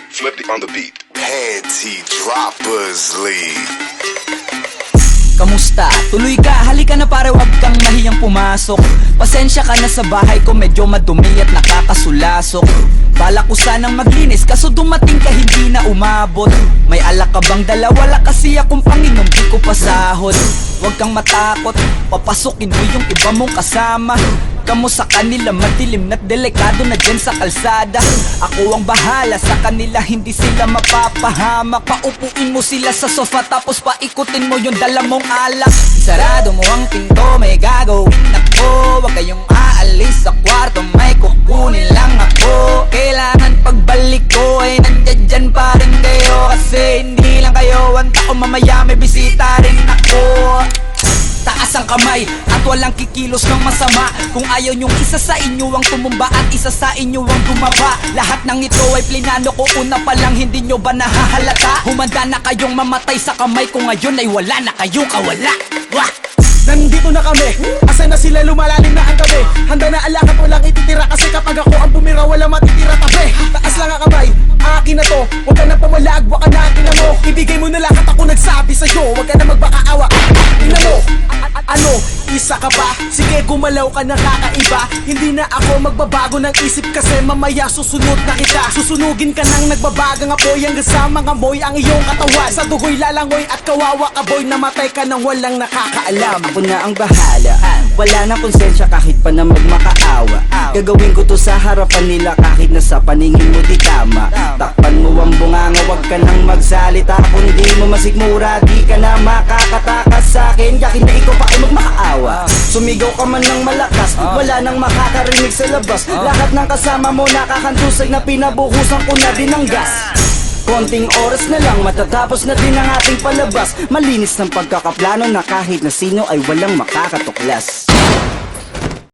Flippy on the beat. Panty Droppers League. Kamusta? Tuloy ka, halika na pare, wag kang mahiyang pumasok. Pasensya ka na sa bahay ko, medyo madumi at nakakasulasok. Balak ko sanang maglinis, kaso dumating ka hindi na umabot. May alak ka bang dala? Wala kasi akong panginom, di ko pasahod. Wag kang matakot, papasukin mo yung iba mong kasama. Kamo sa kanila madilim na't delikado na dyan sa kalsada. Ako ang bahala sa kanila, hindi sila mapapahamak. Paupuin mo sila sa sofa tapos paikutin mo yung dala mong alak. Sarado mo ang pinto, may gagawin ako. Huwag kayong aalis sa kwarto, may kukunin lang ako. Kailangan pagbalik ko ay nandiyan dyan pa rin kayo. Kasi hindi lang kayo ang tao, mamaya may bisita rin ako. Taas ang kamay at walang kikilos ng masama. Kung ayaw nyong isa sa inyo ang tumumba at isa sa inyo ang dumaba. Lahat ng ito ay plinano ko una pa lang, hindi nyo ba nahahalata? Humanda na kayong mamatay sa kamay ko ngayon ay wala na kayong kawala. Wah! Nandito na kami, asa na sila, lumalalim na ang gabi. Handa na alakap, walang ititira. Kasi kapag ako ang bumira, wala matitira tabi. Taas lang ang kamay, akin na to. Huwag ka na pamalag, baka natin na mo. Ibigay mo na lahat, ako nagsabi sa'yo. Huwag ka na magbakaawa, tingnan mo. Ano, isa ka ba? Sige, gumalaw ka na kakaiba. Hindi na ako magbabago ng isip kasi mamaya susunod na kita. Susunugin ka ng nagbabagang apoy hanggang sa mga moy ang iyong katawan. Sa dugoy lalangoy at kawawa ka boy, namatay ka nang walang nakakaalam. Ako na ang bahala, wala na konsensya kahit pa na magmakaawa. Gagawin ko to sa harapan nila kahit na sa paningin mo di tama. Takpan mo ang bunganga, wag ka nang magsalita. Kung di mo masigmura, di ka na makakatakas sa akin. Yakin na ikaw pa ay magmakaawa. Sumigaw ka man ng malakas, wala nang makakarinig sa labas. Lahat ng kasama mo nakakantusay na pinabuhusan ko na din ng gas. Konting oras na lang, matatapos na din ang ating palabas. Malinis ng pagkakaplano na kahit na sino ay walang makakatuklas.